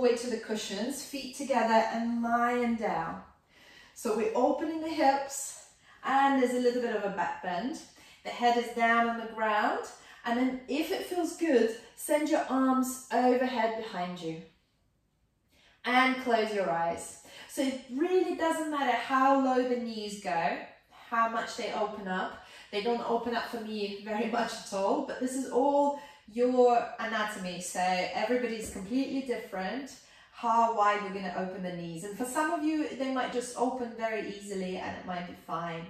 the way to the cushions, feet together and lying down. So we're opening the hips and there's a little bit of a back bend. The head is down on the ground, and then if it feels good, send your arms overhead behind you and close your eyes. So it really doesn't matter how low the knees go, how much they open up. They don't open up for me very much at all, but this is all your anatomy, so everybody's completely different how wide we're going to open the knees. And for some of you, they might just open very easily and it might be fine.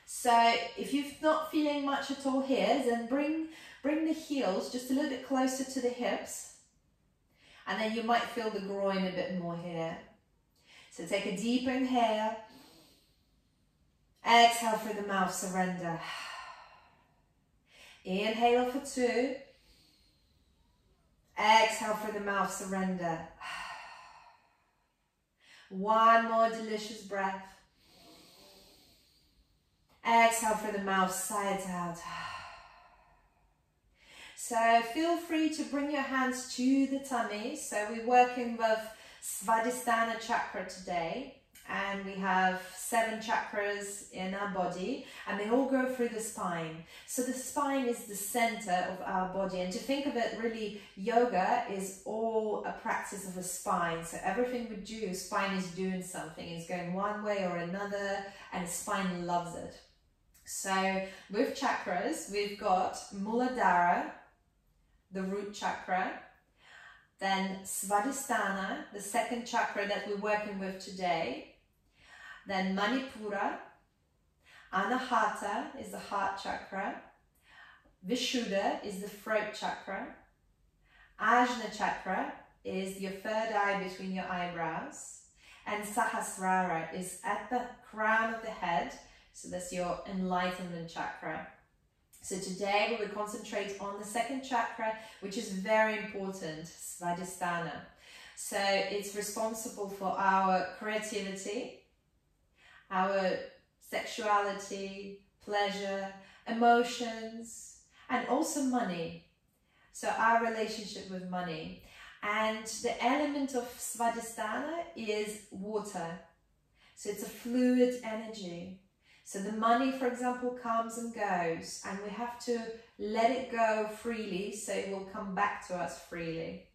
So if you're not feeling much at all here, then bring the heels just a little bit closer to the hips, and then you might feel the groin a bit more here. So take a deep inhale, exhale through the mouth, surrender. Inhale for 2. Exhale through the mouth, surrender. One more delicious breath. Exhale through the mouth, sides out. So feel free to bring your hands to the tummy. So we're working with Swadhistana chakra today. And we have 7 chakras in our body, and they all go through the spine. So the spine is the center of our body. And to think of it, really, yoga is all a practice of a spine. So everything we do, spine is doing something. It's going one way or another, and the spine loves it. So with chakras, we've got Muladhara, the root chakra, then Swadhisthana, the 2nd chakra that we're working with today, then Manipura, Anahata is the heart chakra, Vishuddha is the throat chakra, Ajna chakra is your 3rd eye between your eyebrows, and Sahasrara is at the crown of the head, so that's your enlightenment chakra. So today we will concentrate on the 2nd chakra, which is very important, Swadhisthana. So it's responsible for our creativity, our sexuality, pleasure, emotions, and also money. So our relationship with money. And the element of Swadhisthana is water. So it's a fluid energy. So the money, for example, comes and goes, and we have to let it go freely so it will come back to us freely.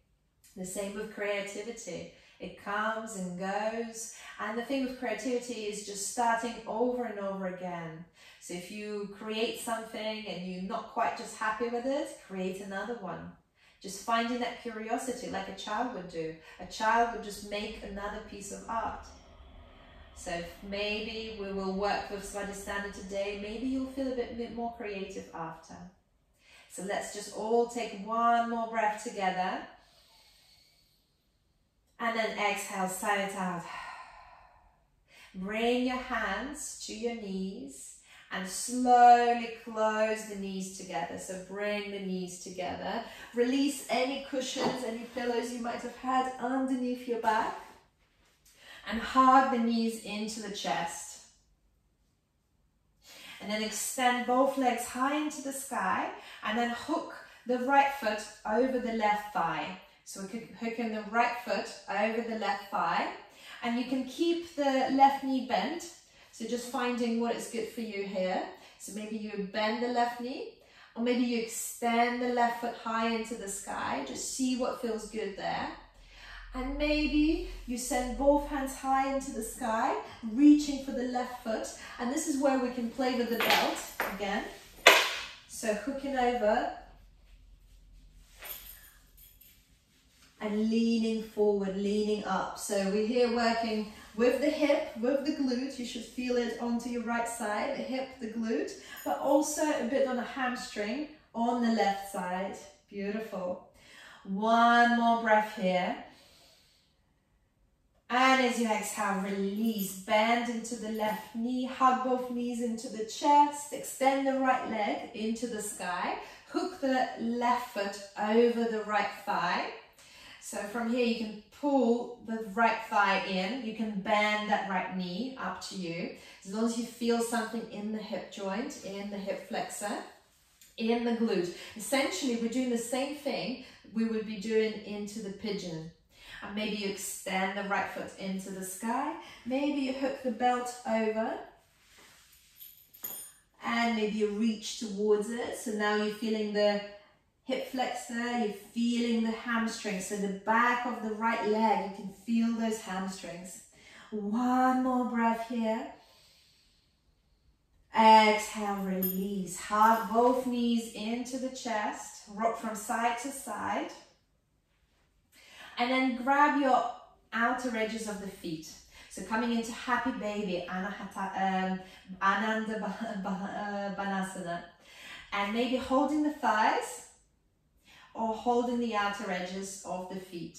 The same with creativity. It comes and goes, and the thing with creativity is just starting over and over again. So if you create something and you're not quite just happy with it, create another one. Just finding that curiosity like a child would do. A child would just make another piece of art. So maybe we will work with Swadhisthana today, maybe you'll feel a bit more creative after. So let's just all take one more breath together. And then exhale, sigh it out. Bring your hands to your knees and slowly close the knees together. So bring the knees together. Release any cushions, any pillows you might have had underneath your back. And hug the knees into the chest. And then extend both legs high into the sky. And then hook the right foot over the left thigh. So we're hooking the right foot over the left thigh. And you can keep the left knee bent. So just finding what is good for you here. So maybe you bend the left knee. Or maybe you extend the left foot high into the sky. Just see what feels good there. And maybe you send both hands high into the sky, reaching for the left foot. And this is where we can play with the belt again. So hooking over and leaning forward, leaning up. So we're here working with the hip, with the glute. You should feel it onto your right side, the hip, the glute, but also a bit on the hamstring on the left side. Beautiful. One more breath here. And as you exhale, release, bend into the left knee, hug both knees into the chest, extend the right leg into the sky, hook the left foot over the right thigh. So from here you can pull the right thigh in, you can bend that right knee, up to you. As long as you feel something in the hip joint, in the hip flexor. in the glute. Essentially, we're doing the same thing we would be doing into the pigeon. And maybe you extend the right foot into the sky. Maybe you hook the belt over. And maybe you reach towards it. So now you're feeling the hip flexor, you're feeling the hamstring. So the back of the right leg, you can feel those hamstrings. One more breath here. Exhale, release. Hug both knees into the chest. Rock from side to side. And then grab your outer edges of the feet. So coming into happy baby, Ananda Banasana. And maybe holding the thighs or holding the outer edges of the feet.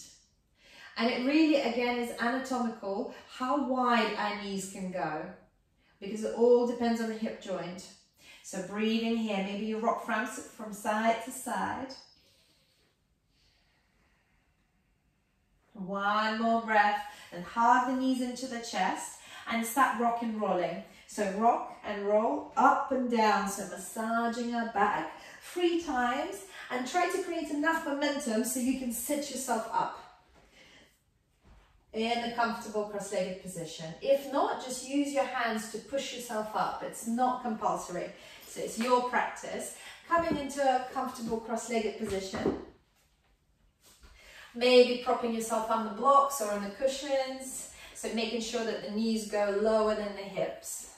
And it really, again, is anatomical how wide our knees can go, because it all depends on the hip joint. So breathing here, maybe you rock from side to side. One more breath, and hug the knees into the chest and start rock and rolling. So rock and roll up and down, so massaging our back 3 times, and try to create enough momentum so you can sit yourself up in a comfortable cross-legged position. If not, just use your hands to push yourself up. It's not compulsory, so it's your practice. Coming into a comfortable cross-legged position, maybe propping yourself on the blocks or on the cushions, so making sure that the knees go lower than the hips.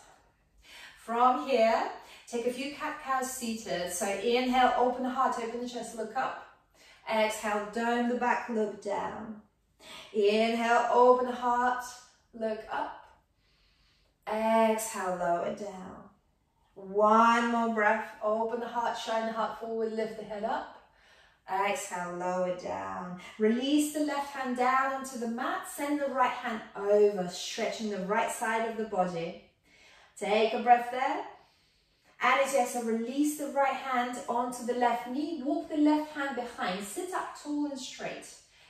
From here, take a few cat-cows seated. So inhale, open the heart, open the chest, look up. Exhale, dome the back, look down. Inhale, open the heart, look up. Exhale, lower down. One more breath, open the heart, shine the heart forward, lift the head up. Exhale, lower down. Release the left hand down onto the mat, send the right hand over, stretching the right side of the body. Take a breath there. And as you exhale, release the right hand onto the left knee, walk the left hand behind, sit up tall and straight,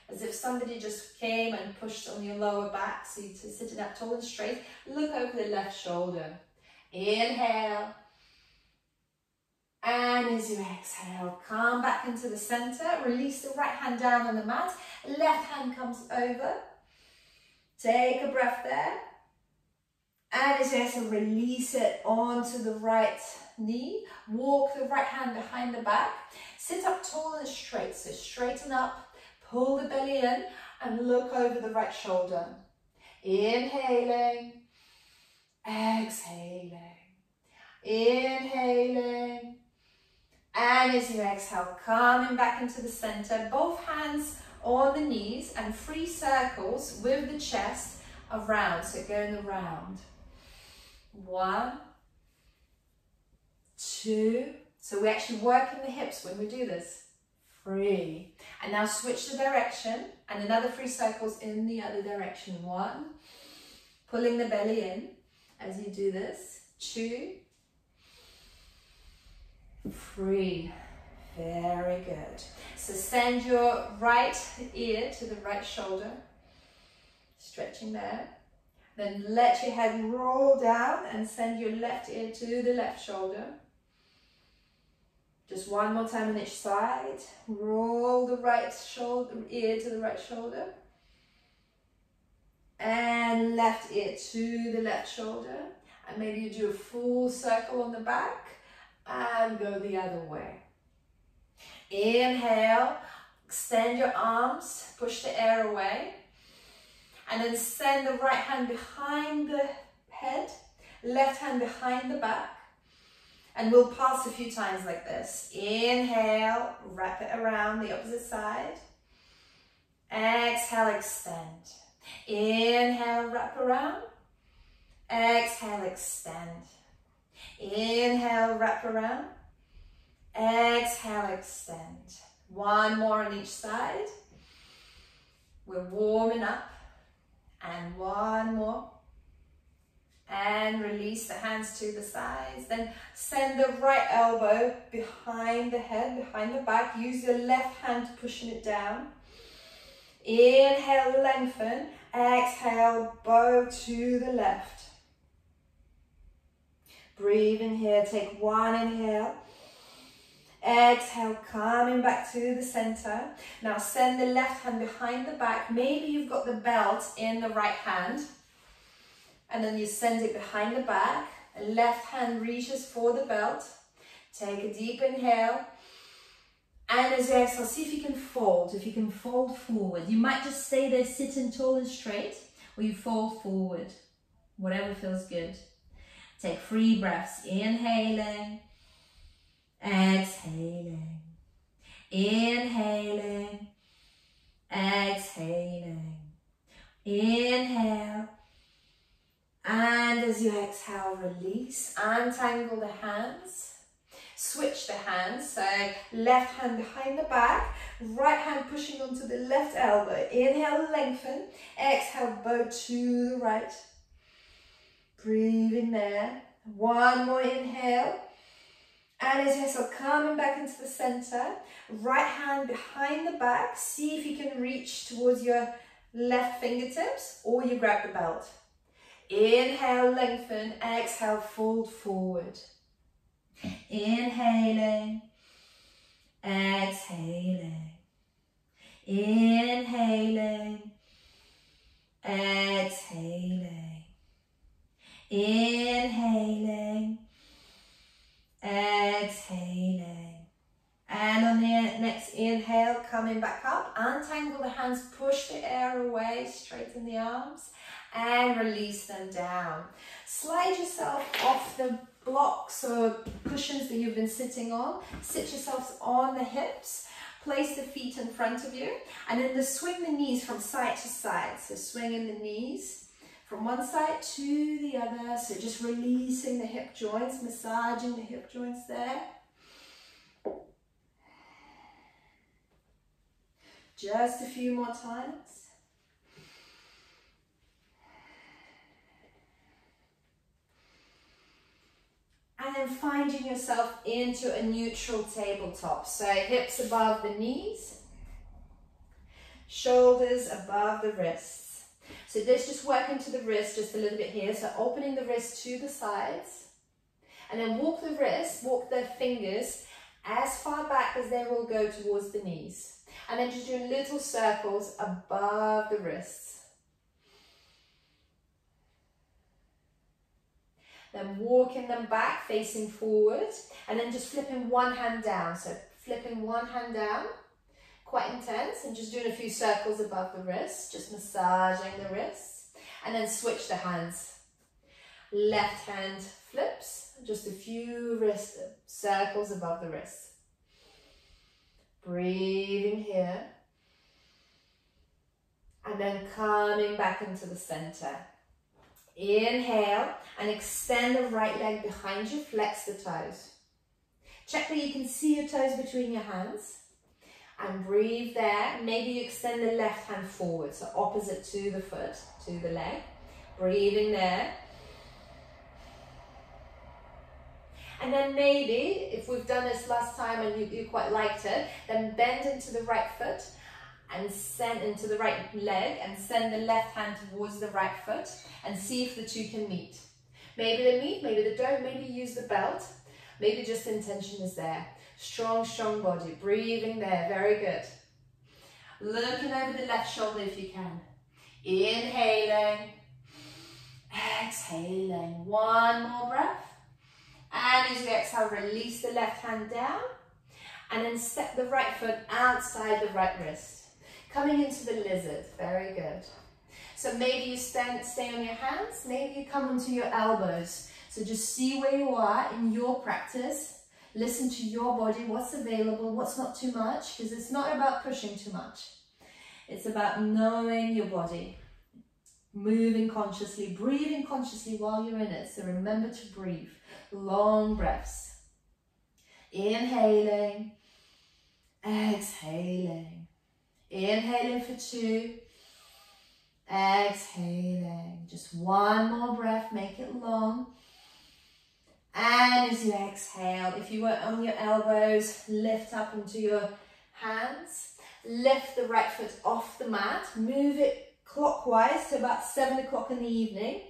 as if somebody just came and pushed on your lower back, so you're sitting up tall and straight. Look over the left shoulder. Inhale. And as you exhale, come back into the center, release the right hand down on the mat, left hand comes over. Take a breath there. And as you exhale, release it onto the right knee, walk the right hand behind the back, sit up tall and straight, so straighten up, pull the belly in and look over the right shoulder. Inhaling, exhaling, inhaling. And as you exhale, coming back into the center, both hands on the knees and 3 circles with the chest around, so going around. 1, 2, so we're actually working the hips when we do this. 3, and now switch the direction and another 3 circles in the other direction. 1, pulling the belly in as you do this. 2, 3, very good. So send your right ear to the right shoulder, stretching there. Then let your head roll down and send your left ear to the left shoulder. Just one more time on each side. Roll the right shoulder, ear to the right shoulder. And left ear to the left shoulder. And maybe you do a full circle on the back and go the other way. Inhale, extend your arms, push the air away. And then send the right hand behind the head, left hand behind the back. And we'll pulse a few times like this. Inhale, wrap it around the opposite side. Exhale, extend. Inhale, wrap around. Exhale, extend. Inhale, wrap around. Exhale, extend. One more on each side. We're warming up. And one more. And release the hands to the sides. Then send the right elbow behind the head, behind the back. Use your left hand pushing it down. Inhale, lengthen. Exhale, bow to the left. Breathe in here. Take one inhale. Exhale, coming back to the center. Now send the left hand behind the back. Maybe you've got the belt in the right hand. And then you send it behind the back. Left hand reaches for the belt. Take a deep inhale. And as you exhale, see if you can fold. If you can fold forward. You might just stay there sitting tall and straight, or you fold forward. Whatever feels good. Take 3 breaths. Inhaling. Exhaling. Inhaling. Exhaling. Inhale. And as you exhale, release. Untangle the hands. Switch the hands. So left hand behind the back. Right hand pushing onto the left elbow. Inhale, lengthen. Exhale, bow to the right. Breathing there. One more inhale. And as you exhale, coming back into the center. Right hand behind the back. See if you can reach towards your left fingertips, or you grab the belt. Inhale, lengthen. Exhale, fold forward. Inhaling. Exhaling. Inhaling. Exhaling. Inhaling. Exhaling. And on the next inhale, coming back up, untangle the hands, push the air away, straighten the arms, and release them down. Slide yourself off the blocks or cushions that you've been sitting on. Sit yourselves on the hips. Place the feet in front of you, and then swing the knees from side to side. So swinging the knees from one side to the other. So just releasing the hip joints, massaging the hip joints there. Just a few more times. And then finding yourself into a neutral tabletop. So hips above the knees, shoulders above the wrists. So let's just work into the wrist just a little bit here. So opening the wrist to the sides. And then walk the wrist, walk the fingers as far back as they will go towards the knees. And then just doing little circles above the wrists. Then walking them back, facing forward, and then just flipping one hand down. So flipping one hand down, quite intense, and just doing a few circles above the wrists, just massaging the wrists. And then switch the hands. Left hand flips, just a few wrist circles above the wrists. Breathing here. And then coming back into the center. Inhale and extend the right leg behind you, flex the toes. Check that you can see your toes between your hands. And breathe there. Maybe you extend the left hand forward, so opposite to the foot, to the leg. Breathing there. And then maybe, if we've done this last time and you quite liked it, then bend into the right foot and send into the right leg and send the left hand towards the right foot and see if the two can meet. Maybe they meet, maybe they don't, maybe use the belt, maybe just intention is there. Strong, strong body, breathing there, very good. Looking over the left shoulder if you can. Inhaling, exhaling, one more breath. And as you exhale, release the left hand down and then step the right foot outside the right wrist. Coming into the lizard, very good. So maybe you stay on your hands, maybe you come onto your elbows. So just see where you are in your practice. Listen to your body, what's available, what's not too much, because it's not about pushing too much. It's about knowing your body, moving consciously, breathing consciously while you're in it. So remember to breathe. Long breaths. Inhaling, exhaling. Inhaling for 2, exhaling. Just one more breath, make it long. And as you exhale, if you were on your elbows, lift up into your hands. Lift the right foot off the mat, move it clockwise to about 7 o'clock in the evening.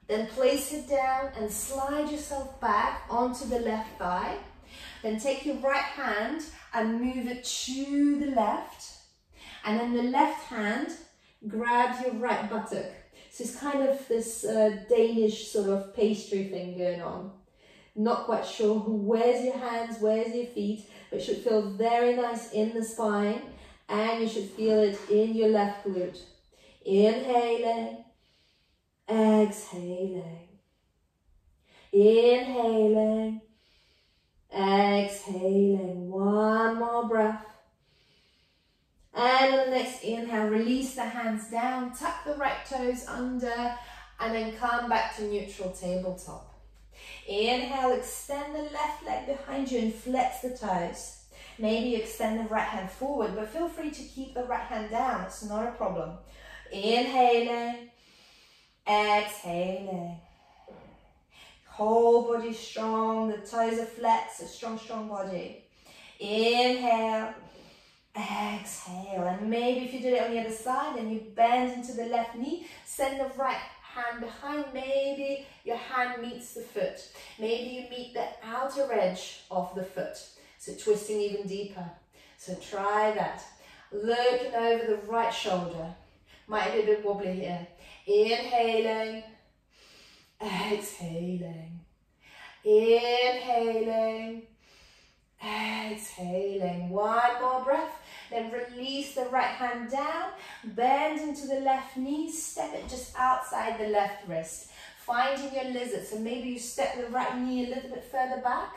Then place it down and slide yourself back onto the left thigh. Then take your right hand and move it to the left. And then the left hand grabs your right buttock. So it's kind of this Danish sort of pastry thing going on. Not quite sure where's your hands, where's your feet, but it should feel very nice in the spine, and you should feel it in your left glute. Inhaling, exhaling, inhaling, exhaling. One more breath. And on the next inhale, release the hands down, tuck the right toes under, and then come back to neutral tabletop. Inhale, extend the left leg behind you and flex the toes. Maybe you extend the right hand forward, but feel free to keep the right hand down. It's not a problem. Inhaling, exhaling. Whole body strong, the toes are flexed, a strong, strong body. Inhale, exhale. And maybe if you did it on the other side and you bend into the left knee, send the right hand behind. Maybe your hand meets the foot. Maybe you meet the outer edge of the foot. So twisting even deeper. So try that. Looking over the right shoulder. Might be a bit wobbly here. Inhaling, exhaling. Inhaling, exhaling. One more breath. Then release the right hand down, bend into the left knee, step it just outside the left wrist. Finding your lizard, so maybe you step the right knee a little bit further back,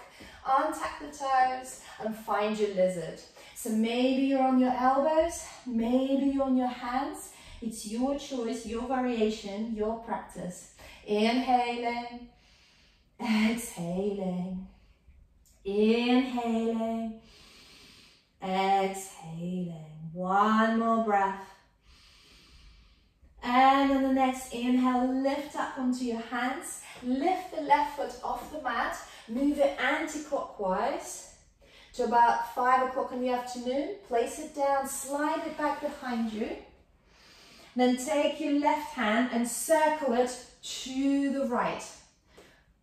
untap the toes and find your lizard. So maybe you're on your elbows, maybe you're on your hands. It's your choice, your variation, your practice. Inhaling, exhaling, inhaling, exhaling. One more breath. And on the next inhale, lift up onto your hands. Lift the left foot off the mat. Move it anti-clockwise to about 5 o'clock in the afternoon. Place it down, slide it back behind you. Then take your left hand and circle it to the right.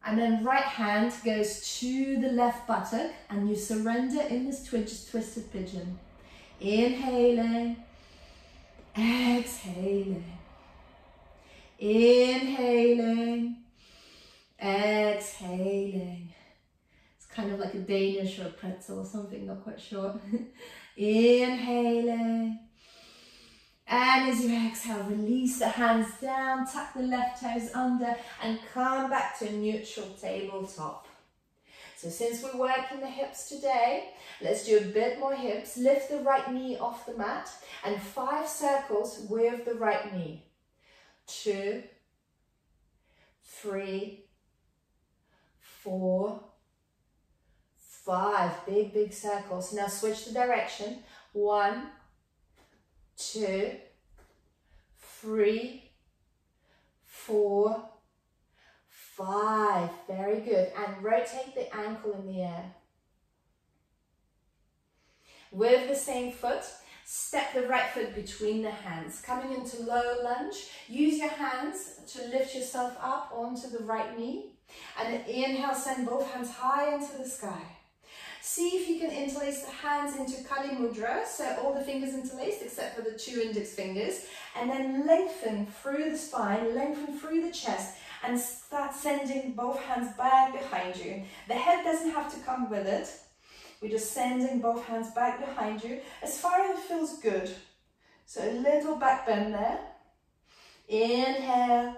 And then right hand goes to the left buttock and you surrender in this twisted pigeon. Inhaling, exhaling. Inhaling, exhaling. It's kind of like a Danish or a pretzel or something, not quite sure. Inhaling. And as you exhale, release the hands down, tuck the left toes under and come back to neutral tabletop. So since we're working the hips today, let's do a bit more hips. Lift the right knee off the mat and 5 circles with the right knee. 2, 3, 4, 5. Big, big circles. Now switch the direction. 1, 2, 3, 4, 5. Very good. And rotate the ankle in the air. With the same foot, step the right foot between the hands. Coming into low lunge, use your hands to lift yourself up onto the right knee. And inhale, send both hands high into the sky. See if you can interlace the hands into Kali Mudra, so all the fingers interlaced except for the 2 index fingers, and then lengthen through the spine, lengthen through the chest, and start sending both hands back behind you. The head doesn't have to come with it. We're just sending both hands back behind you as far as it feels good. So a little back bend there. Inhale.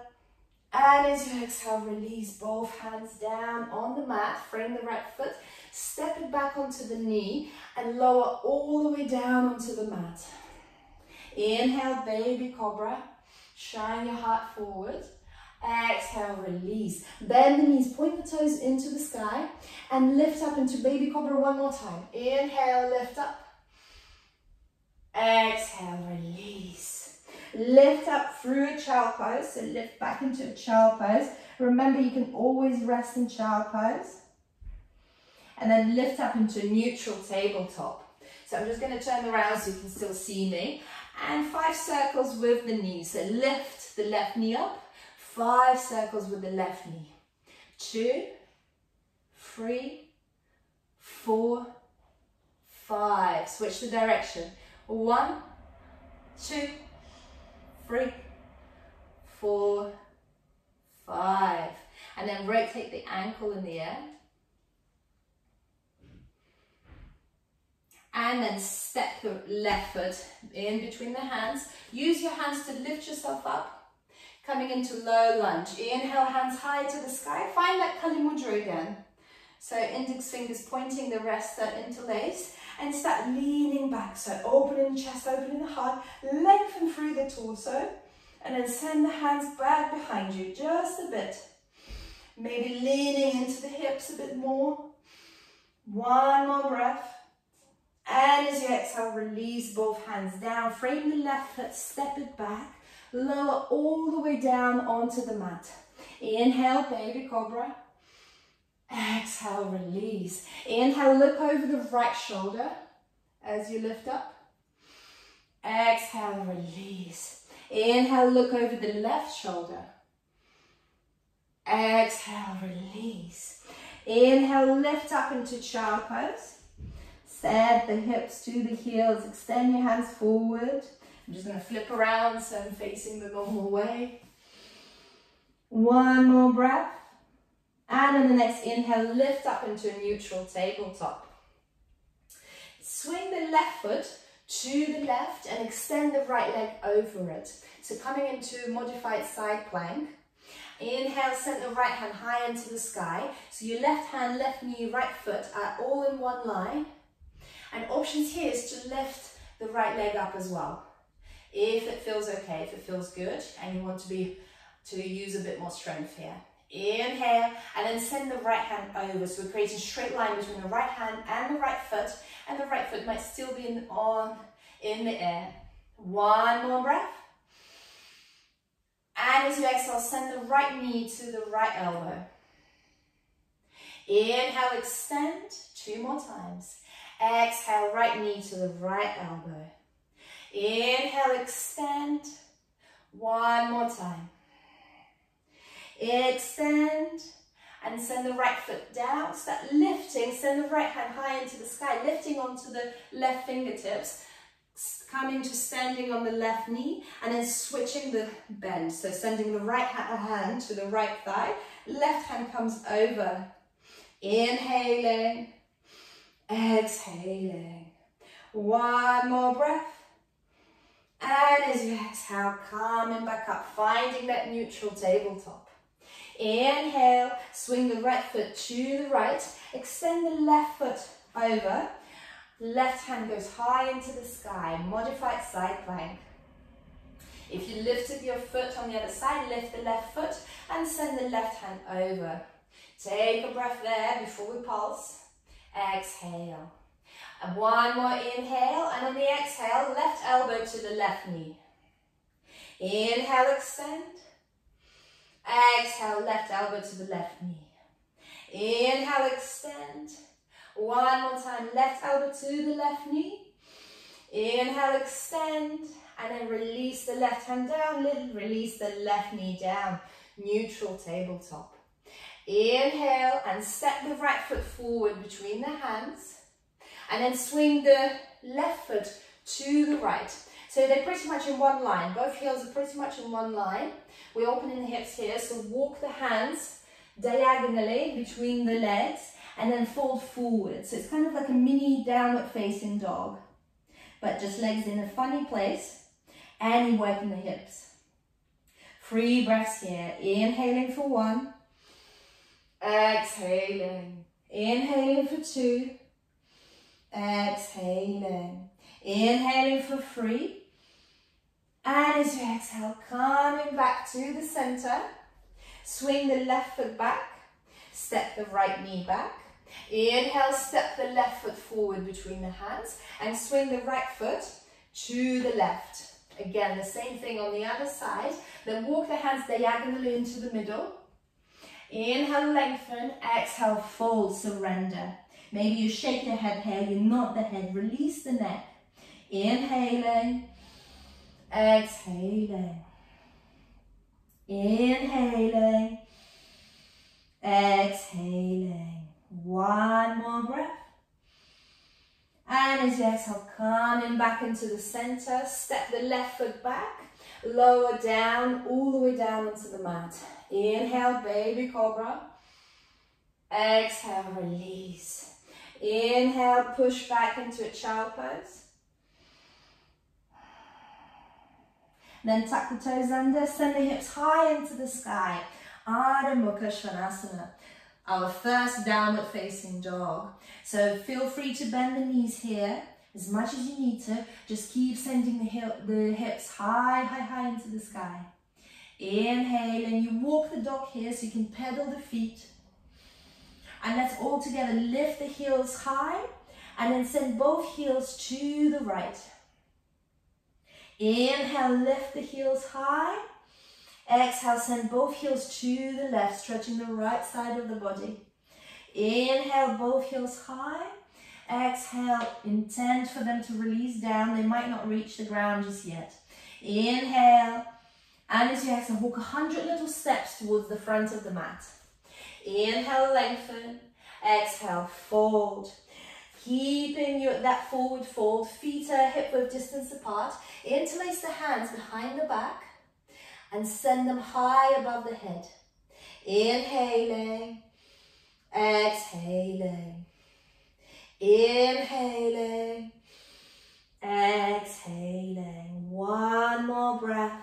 And as you exhale, release both hands down on the mat, frame the right foot, step it back onto the knee and lower all the way down onto the mat. Inhale, baby cobra, shine your heart forward. Exhale, release. Bend the knees, point the toes into the sky and lift up into baby cobra one more time. Inhale, lift up. Exhale, release. Lift up through a child pose, so lift back into a child pose. Remember, you can always rest in child pose. And then lift up into neutral tabletop. So I'm just going to turn around so you can still see me. And 5 circles with the knees. So lift the left knee up. 5 circles with the left knee. 2, 3, 4, 5. Switch the direction. 1, 2, 3, 4, 5. And then rotate the ankle in the air. And then step the left foot in between the hands. Use your hands to lift yourself up. Coming into low lunge. Inhale, hands high to the sky. Find that Kali Mudra again. So index fingers pointing, the rest are interlaced. And start leaning back. So opening the chest, opening the heart. Lengthen through the torso. And then send the hands back behind you just a bit. Maybe leaning into the hips a bit more. One more breath. And as you exhale, release both hands down. Frame the left foot, step it back. Lower all the way down onto the mat. Inhale, baby cobra. Exhale, release. Inhale, look over the right shoulder as you lift up. Exhale, release. Inhale, look over the left shoulder. Exhale, release. Inhale, lift up into child pose. Set the hips to the heels. Extend your hands forward. I'm just going to flip around so I'm facing the normal way. One more breath. And on the next inhale, lift up into a neutral tabletop. Swing the left foot to the left and extend the right leg over it. So coming into modified side plank. Inhale, send the right hand high into the sky. So your left hand, left knee, right foot are all in one line. And options here is to lift the right leg up as well. If it feels okay, if it feels good, and you want to use a bit more strength here. Inhale, and then send the right hand over. So we're creating a straight line between the right hand and the right foot, and the right foot might still be in the air. One more breath. And as you exhale, send the right knee to the right elbow. Inhale, extend. 2 more times. Exhale, right knee to the right elbow. Inhale, extend. 1 more time. Extend and send the right foot down. Start lifting. Send the right hand high into the sky, lifting onto the left fingertips. Coming to standing on the left knee and then switching the bend. So sending the right hand to the right thigh. Left hand comes over. Inhaling. Exhaling. 1 more breath. And as you exhale, coming back up, finding that neutral tabletop. Inhale, swing the right foot to the right, extend the left foot over, left hand goes high into the sky, modified side plank. If you lifted your foot on the other side, lift the left foot and send the left hand over. Take a breath there before we pulse. Exhale. And 1 more inhale, and on the exhale, left elbow to the left knee. Inhale, extend. Exhale, left elbow to the left knee. Inhale, extend. 1 more time, left elbow to the left knee. Inhale, extend, and then release the left hand down, release the left knee down. Neutral tabletop. Inhale, and step the right foot forward between the hands. And then swing the left foot to the right. So they're pretty much in one line. Both heels are pretty much in one line. We're opening the hips here. So walk the hands diagonally between the legs and then fold forward. So it's kind of like a mini downward facing dog, but just legs in a funny place and you're working the hips. 3 breaths here. Inhaling for 1. Exhaling. Inhaling for 2. Exhaling. Inhaling for 3. And as you exhale, coming back to the center. Swing the left foot back. Step the right knee back. Inhale, step the left foot forward between the hands. And swing the right foot to the left. Again, the same thing on the other side. Then walk the hands diagonally into the middle. Inhale, lengthen. Exhale, fold, surrender. Maybe you shake the head here, you nod the head, release the neck. Inhaling, exhaling. Inhaling, exhaling. 1 more breath. And as you exhale, coming back into the center, step the left foot back, lower down, all the way down onto the mat. Inhale, baby cobra. Exhale, release. Inhale, push back into a child pose. Then tuck the toes under, send the hips high into the sky. Ardha Mukha Svanasana, our first downward facing dog. So feel free to bend the knees here as much as you need to. Just keep sending the hips high, high, high into the sky. Inhale, and you walk the dog here so you can pedal the feet. And let's all together lift the heels high and then send both heels to the right. Inhale, lift the heels high. Exhale, send both heels to the left, stretching the right side of the body. Inhale, both heels high. Exhale, intend for them to release down. They might not reach the ground just yet. Inhale, and as you exhale, walk 100 little steps towards the front of the mat. Inhale, lengthen. Exhale, fold. Keeping that forward fold, feet are hip-width distance apart. Interlace the hands behind the back and send them high above the head. Inhaling, exhaling. Inhaling, exhaling. One more breath.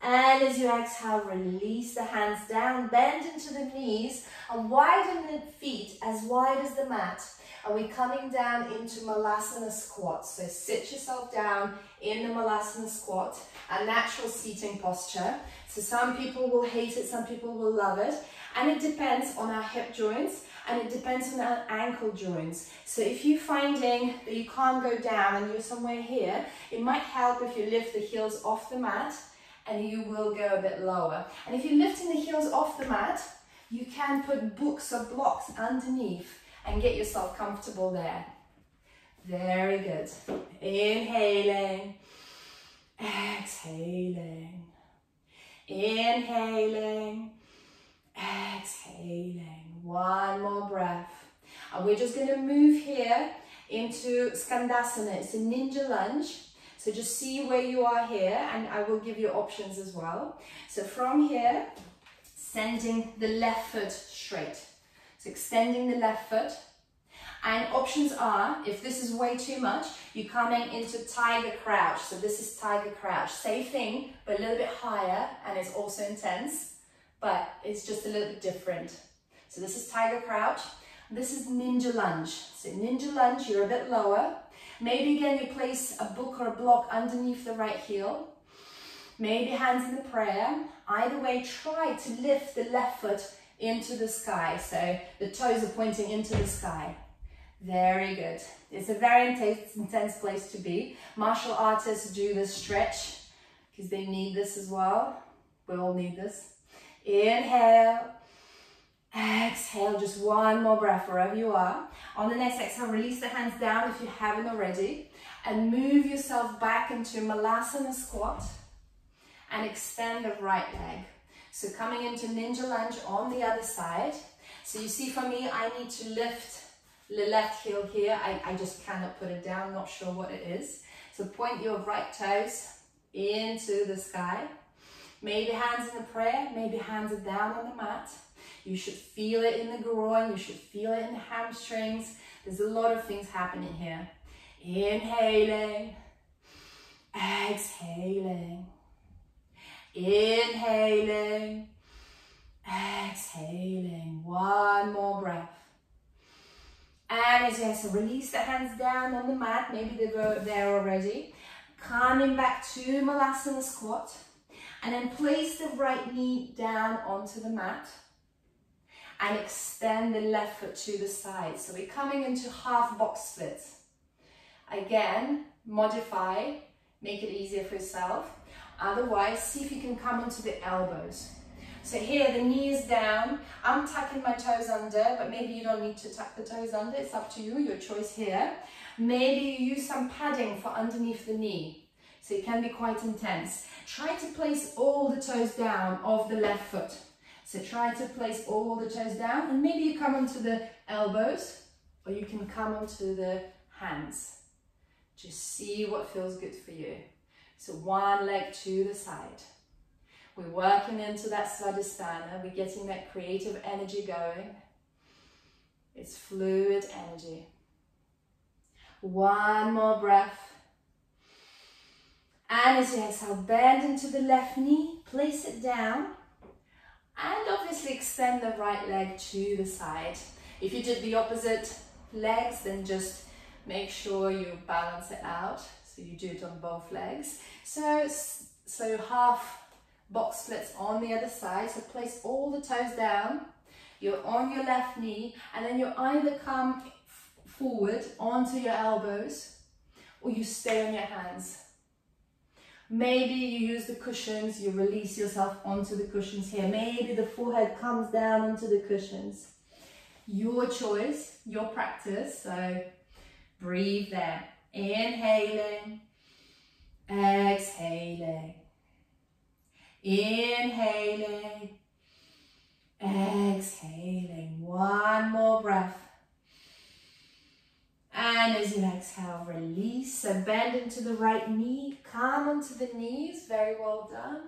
And as you exhale, release the hands down, bend into the knees and widen the feet as wide as the mat. And we're coming down into Malasana squat. So sit yourself down in the Malasana squat, a natural seating posture. So some people will hate it, some people will love it. And it depends on our hip joints and it depends on our ankle joints. So if you're finding that you can't go down and you're somewhere here, it might help if you lift the heels off the mat and you will go a bit lower. And if you're lifting the heels off the mat, you can put books or blocks underneath and get yourself comfortable there. Very good. Inhaling, exhaling. Inhaling, exhaling. One more breath. And we're just going to move here into Skandasana. It's a ninja lunge. So just see where you are here and I will give you options as well. So from here, sending the left foot straight. So extending the left foot. And options are, if this is way too much, you're coming into tiger crouch. So this is tiger crouch. Same thing, but a little bit higher and it's also intense, but it's just a little bit different. So this is tiger crouch. This is ninja lunge. So ninja lunge, you're a bit lower. Maybe again you place a book or a block underneath the right heel. Maybe hands in the prayer. Either way, try to lift the left foot into the sky. So the toes are pointing into the sky. Very good. It's a very intense place to be. Martial artists do this stretch because they need this as well. We all need this. Inhale. Exhale, just one more breath wherever you are. On the next exhale, release the hands down if you haven't already. And move yourself back into Malasana squat. And extend the right leg. So coming into ninja lunge on the other side. So you see for me, I need to lift the left heel here. I just cannot put it down, not sure what it is. So point your right toes into the sky. Maybe hands in the prayer, maybe hands are down on the mat. You should feel it in the groin, you should feel it in the hamstrings. There's a lot of things happening here. Inhaling, exhaling. Inhaling, exhaling. One more breath. And as you exhale, release the hands down on the mat. Maybe they were there already. Coming back to Malasana squat. And then place the right knee down onto the mat. And extend the left foot to the side. So we're coming into half box splits. Again, modify, make it easier for yourself. Otherwise, see if you can come into the elbows. So here, the knee is down. I'm tucking my toes under, but maybe you don't need to tuck the toes under. It's up to you, your choice here. Maybe you use some padding for underneath the knee. So it can be quite intense. Try to place all the toes down of the left foot. So try to place all the toes down and maybe you come onto the elbows or you can come onto the hands. Just see what feels good for you. So one leg to the side. We're working into that Swadhistana. We're getting that creative energy going. It's fluid energy. One more breath. And as you exhale, bend into the left knee, place it down. And obviously extend the right leg to the side. If you did the opposite legs, then just make sure you balance it out. So you do it on both legs. So half box splits on the other side. So place all the toes down. You're on your left knee, and then you either come forward onto your elbows, or you stay on your hands. Maybe you use the cushions, you release yourself onto the cushions here. Maybe the forehead comes down onto the cushions. Your choice, your practice. So breathe there. Inhaling, exhaling. Inhaling, exhaling. One more breath. And as you exhale, release. So bend into the right knee, come onto the knees, very well done.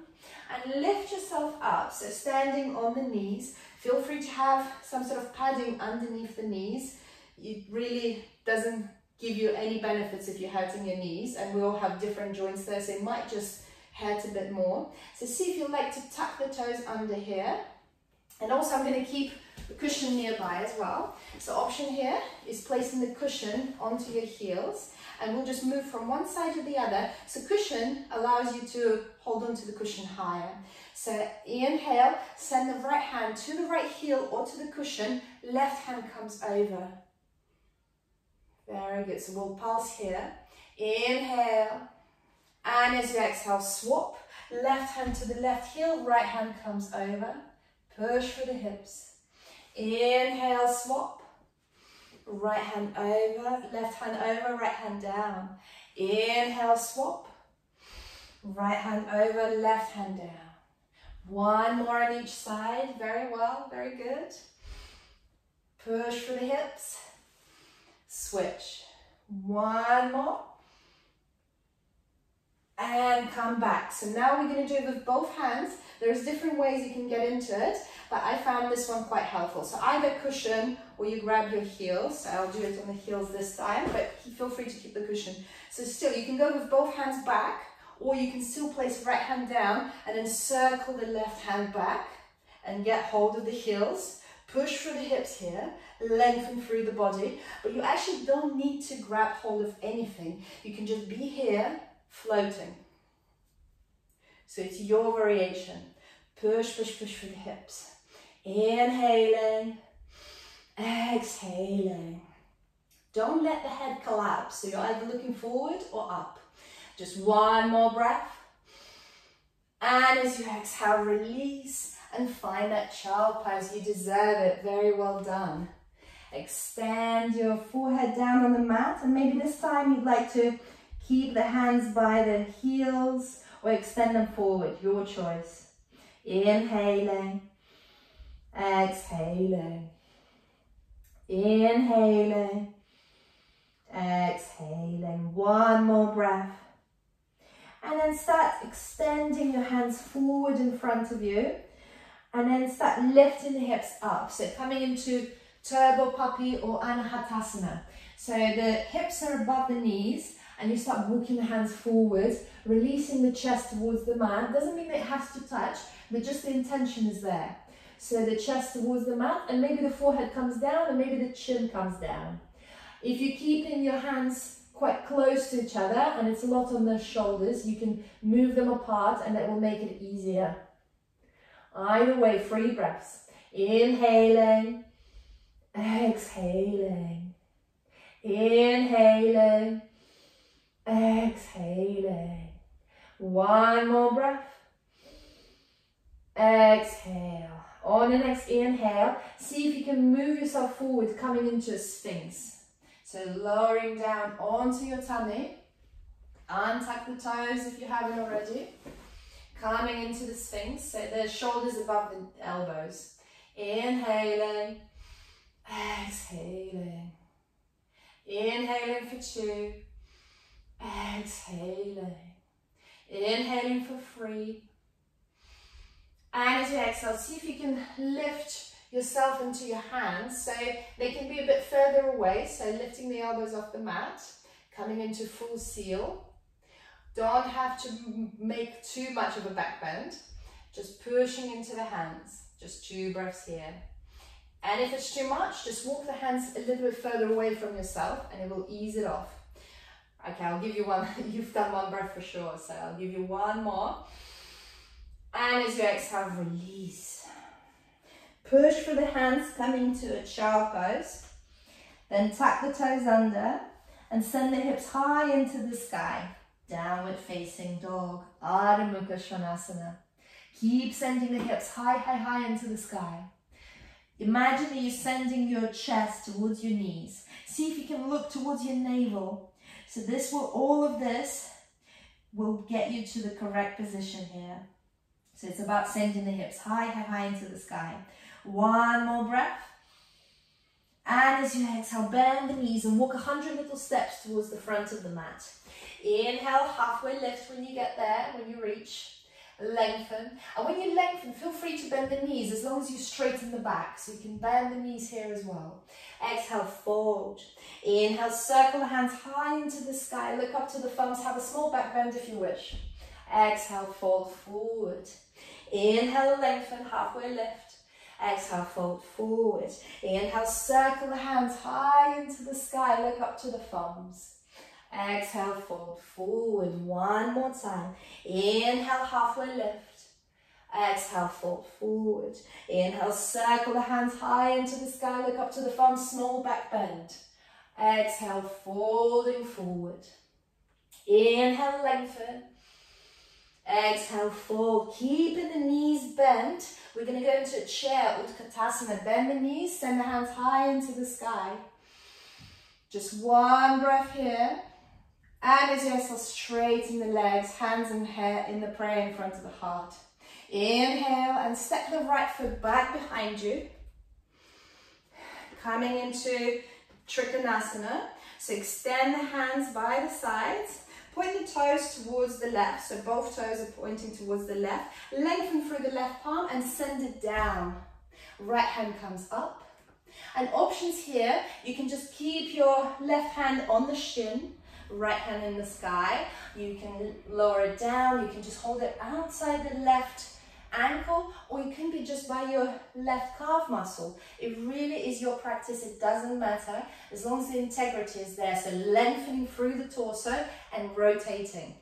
And lift yourself up, so standing on the knees. Feel free to have some sort of padding underneath the knees. It really doesn't give you any benefits if you're hurting your knees, and we all have different joints there, so it might just hurt a bit more. So see if you like to tuck the toes under here. And also I'm going to keep the cushion nearby as well. So option here is placing the cushion onto your heels, and we'll just move from one side to the other. So cushion allows you to hold onto the cushion higher. So inhale, send the right hand to the right heel or to the cushion, left hand comes over. Very good, so we'll pulse here. Inhale, and as you exhale, swap. Left hand to the left heel, right hand comes over. Push for the hips. Inhale, swap. Right hand over, left hand over, right hand down. Inhale, swap. Right hand over, left hand down. One more on each side. Very well, very good. Push for the hips. Switch. One more. And come back. So now we're going to do it with both hands. There's different ways you can get into it, but I found this one quite helpful. So either cushion or you grab your heels. So I'll do it on the heels this time, but feel free to keep the cushion. So still, you can go with both hands back, or you can still place right hand down and then circle the left hand back and get hold of the heels. Push through the hips here, lengthen through the body, but you actually don't need to grab hold of anything. You can just be here, floating. So it's your variation. Push, push, push through the hips. Inhaling, exhaling. Don't let the head collapse. So you're either looking forward or up. Just one more breath. And as you exhale, release and find that child pose. You deserve it. Very well done. Extend your forehead down on the mat, and maybe this time you'd like to keep the hands by the heels or extend them forward, your choice. Inhaling, exhaling, inhaling, exhaling. One more breath. And then start extending your hands forward in front of you, and then start lifting the hips up. So coming into Turbo Puppy or Anahatasana. So the hips are above the knees, and you start walking the hands forward, releasing the chest towards the mat. Doesn't mean that it has to touch, but just the intention is there. So the chest towards the mat, and maybe the forehead comes down, and maybe the chin comes down. If you're keeping your hands quite close to each other, and it's a lot on the shoulders, you can move them apart, and that will make it easier. Either way, 3 breaths. Inhaling, exhaling, inhaling, exhaling. One more breath. Exhale. On the next inhale, see if you can move yourself forward, coming into a sphinx. So lowering down onto your tummy. Untuck the toes if you haven't already. Coming into the sphinx, so the shoulders above the elbows. Inhaling, exhaling. Inhaling for 2. Exhaling. Inhaling for 3. And as you exhale, see if you can lift yourself into your hands so they can be a bit further away. So lifting the elbows off the mat, coming into full seal. Don't have to make too much of a back bend. Just pushing into the hands. Just 2 breaths here. And if it's too much, just walk the hands a little bit further away from yourself and it will ease it off. Okay, I'll give you one. You've done 1 breath for sure, so I'll give you 1 more. And as you exhale, release. Push for the hands, come into a child pose. Then tuck the toes under and send the hips high into the sky. Downward facing dog, Adho Mukha Svanasana. Keep sending the hips high, high, high into the sky. Imagine that you're sending your chest towards your knees. See if you can look towards your navel. So all of this will get you to the correct position here. So it's about sending the hips high, high, high into the sky. 1 more breath. And as you exhale, bend the knees and walk 100 little steps towards the front of the mat. Inhale, halfway lift when you get there, when you reach. Lengthen. And when you lengthen, feel free to bend the knees as long as you straighten the back. So you can bend the knees here as well. Exhale, fold. Inhale, circle the hands high into the sky. Look up to the thumbs. Have a small back bend if you wish. Exhale, fold forward. Inhale, lengthen, halfway lift. Exhale, fold forward. Inhale, circle the hands high into the sky. Look up to the thumbs. Exhale, fold forward. 1 more time. Inhale, halfway lift. Exhale, fold forward. Inhale, circle the hands high into the sky. Look up to the thumbs, small back bend. Exhale, folding forward. Inhale, lengthen. Exhale, fold. Keeping the knees bent. We're going to go into a chair, Utkatasana. Bend the knees, send the hands high into the sky. Just 1 breath here. And as you exhale, straighten the legs, hands and hair in the prayer in front of the heart. Inhale and step the right foot back behind you. Coming into Trikonasana. So extend the hands by the sides. Point the toes towards the left. So both toes are pointing towards the left. Lengthen through the left palm and send it down. Right hand comes up. And options here, you can just keep your left hand on the shin. Right hand in the sky. You can lower it down. You can just hold it outside the left ankle, or you can be just by your left calf muscle. It really is your practice. It doesn't matter as long as the integrity is there. So lengthening through the torso and rotating.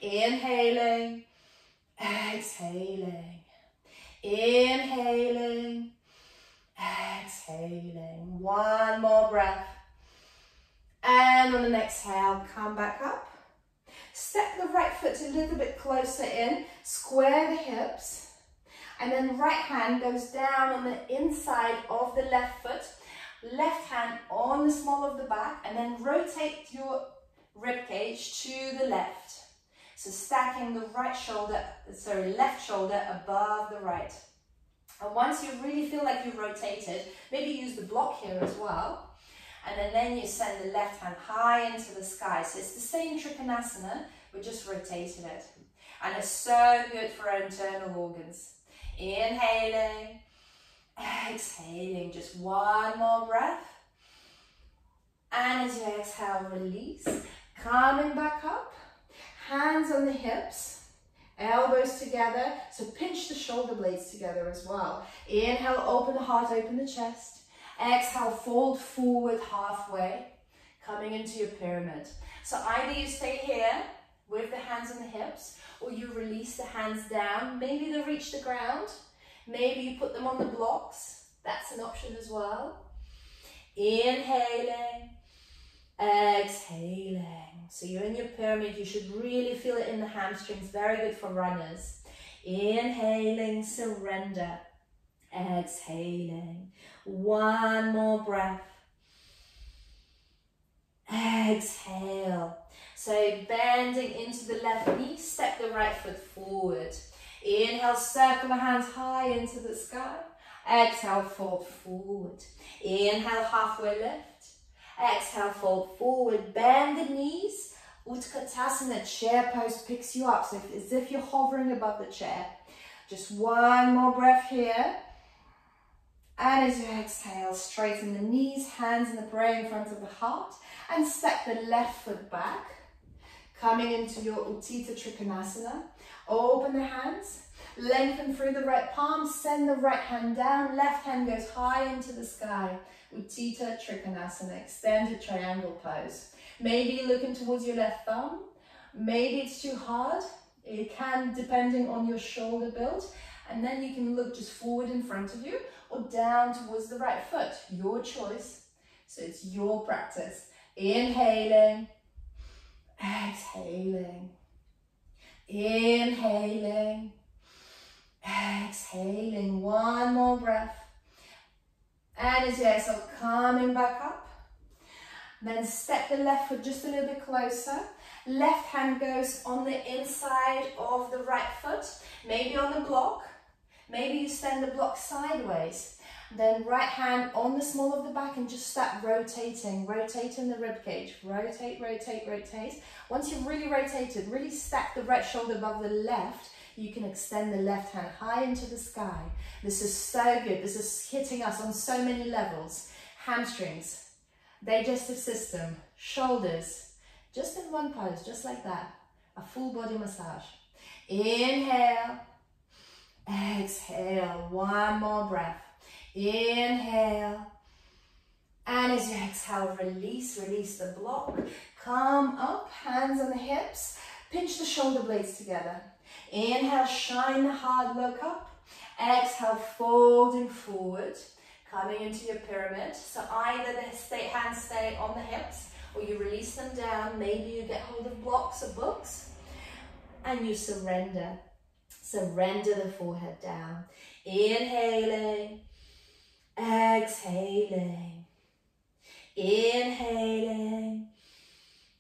Inhaling, exhaling, inhaling, exhaling. 1 more breath. And on an exhale, come back up. Step the right foot a little bit closer in, square the hips, and then right hand goes down on the inside of the left foot, left hand on the small of the back, and then rotate your rib cage to the left. So stacking the left shoulder above the right. And once you really feel like you've rotated, maybe use the block here as well. And then you send the left hand high into the sky. So it's the same Trikonasana, we just rotated it. And it's so good for our internal organs. Inhaling, exhaling, just 1 more breath. And as you exhale, release. Coming back up, hands on the hips, elbows together. So pinch the shoulder blades together as well. Inhale, open the heart, open the chest. Exhale, fold forward halfway, coming into your pyramid. So either you stay here with the hands on the hips, or you release the hands down. Maybe they reach the ground. Maybe you put them on the blocks. That's an option as well. Inhaling, exhaling. So you're in your pyramid. You should really feel it in the hamstrings. Very good for runners. Inhaling, surrender. Exhaling. 1 more breath. Exhale. So bending into the left knee, step the right foot forward. Inhale, circle the hands high into the sky. Exhale, fold forward. Inhale, halfway lift. Exhale, fold forward, bend the knees. Utkatasana, chair pose picks you up, so as if you're hovering above the chair. Just one more breath here. And as you exhale, straighten the knees, hands in the prayer in front of the heart, and step the left foot back. Coming into your Utthita Trikonasana. Open the hands, lengthen through the right palm, send the right hand down, left hand goes high into the sky. Utthita Trikonasana, extend your triangle pose. Maybe you're looking towards your left thumb, maybe it's too hard. It can, depending on your shoulder build. And then you can look just forward in front of you or down towards the right foot, your choice. So it's your practice. Inhaling, exhaling, inhaling, exhaling. One more breath. And as you exhale, coming back up. Then step the left foot just a little bit closer. Left hand goes on the inside of the right foot, maybe on the block. Maybe you stand the block sideways. Then right hand on the small of the back and just start rotating, rotating the rib cage. Rotate, rotate, rotate. Once you've really rotated, really stack the right shoulder above the left, you can extend the left hand high into the sky. This is so good. This is hitting us on so many levels. Hamstrings, digestive system, shoulders, just in one pose, just like that. A full body massage. Inhale, exhale, one more breath. Inhale, and as you exhale, release, release the block. Come up, hands on the hips, pinch the shoulder blades together. Inhale, shine the hard look up. Exhale, folding forward, coming into your pyramid. So either the hands stay on the hips or you release them down. Maybe you get hold of blocks or books and you surrender. Surrender the forehead down. Inhaling, exhaling, inhaling,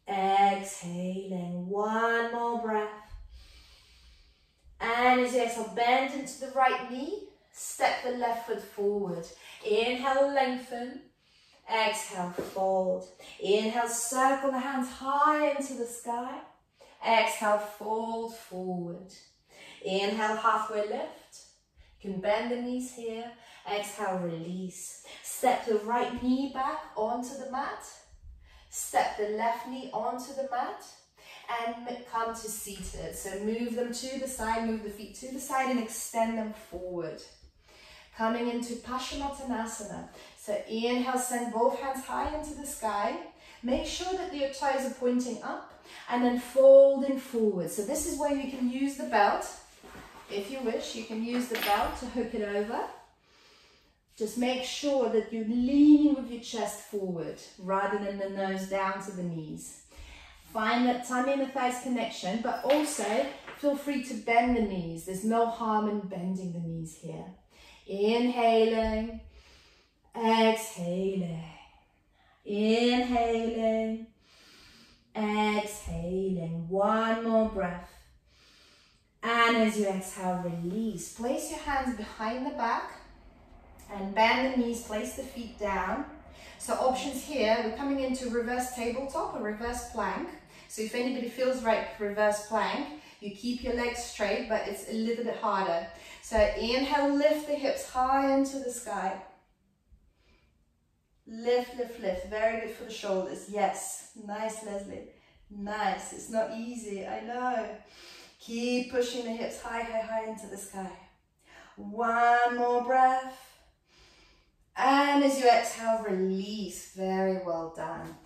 exhaling. One more breath. And as you exhale, bend into the right knee, step the left foot forward. Inhale, lengthen. Exhale, fold. Inhale, circle the hands high into the sky. Exhale, fold forward. Inhale, halfway lift. You can bend the knees here. Exhale, release. Step the right knee back onto the mat. Step the left knee onto the mat. And come to seated. So move them to the side, move the feet to the side and extend them forward. Coming into Paschimottanasana. So inhale, send both hands high into the sky. Make sure that your toes are pointing up and then folding forward. So this is where you can use the belt. If you wish, you can use the belt to hook it over. Just make sure that you're leaning with your chest forward rather than the nose down to the knees. Find that tummy and the thighs connection, but also feel free to bend the knees. There's no harm in bending the knees here. Inhaling, exhaling, inhaling, exhaling. One more breath. And as you exhale, release. Place your hands behind the back and bend the knees, place the feet down. So options here, we're coming into reverse tabletop or reverse plank. So if anybody feels right, reverse plank, you keep your legs straight, but it's a little bit harder. So inhale, lift the hips high into the sky. Lift, lift, lift. Very good for the shoulders. Yes. Nice, Leslie. Nice. It's not easy, I know. Keep pushing the hips high, high, high into the sky. One more breath. And as you exhale, release. Very well done.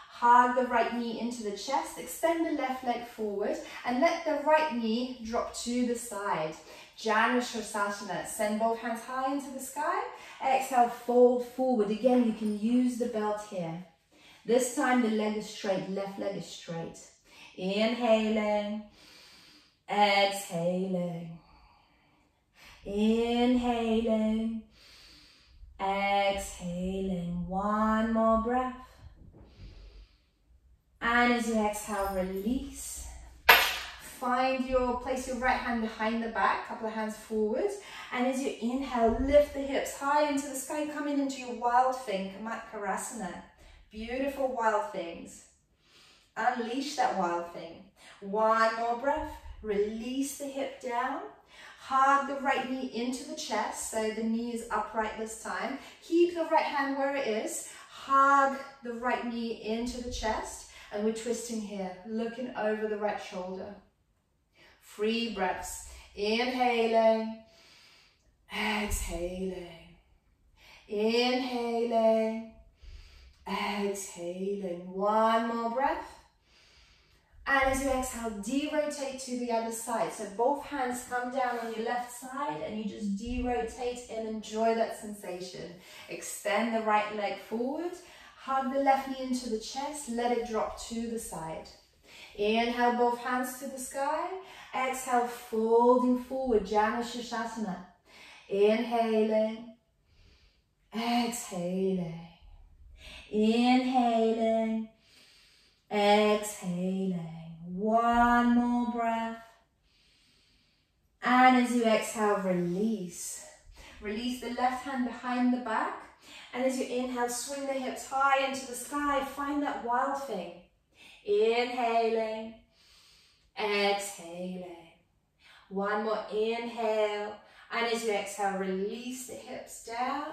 Hug the right knee into the chest, extend the left leg forward, and let the right knee drop to the side. Janushirasana, send both hands high into the sky. Exhale, fold forward. Again, you can use the belt here. This time the leg is straight, left leg is straight. Inhaling, exhaling, inhaling, exhaling. One more breath. And as you exhale, release. Place your right hand behind the back, couple of hands forward. And as you inhale, lift the hips high into the sky, coming into your wild thing, Kamatkarasana. Beautiful wild things. Unleash that wild thing. One more breath. Release the hip down. Hug the right knee into the chest, so the knee is upright this time. Keep the right hand where it is. Hug the right knee into the chest, and we're twisting here, looking over the right shoulder. 3 breaths. Inhaling, exhaling, inhaling, exhaling. One more breath. And as you exhale, de-rotate to the other side. So both hands come down on your left side and you just de-rotate and enjoy that sensation. Extend the right leg forward. Hug the left knee into the chest. Let it drop to the side. Inhale, both hands to the sky. Exhale, folding forward, Janu Shirshasana. Inhaling, exhaling, inhaling, exhaling. One more breath. And as you exhale, release. Release the left hand behind the back. And as you inhale, swing the hips high into the sky. Find that wild thing. Inhaling, exhaling. One more inhale. And as you exhale, release the hips down.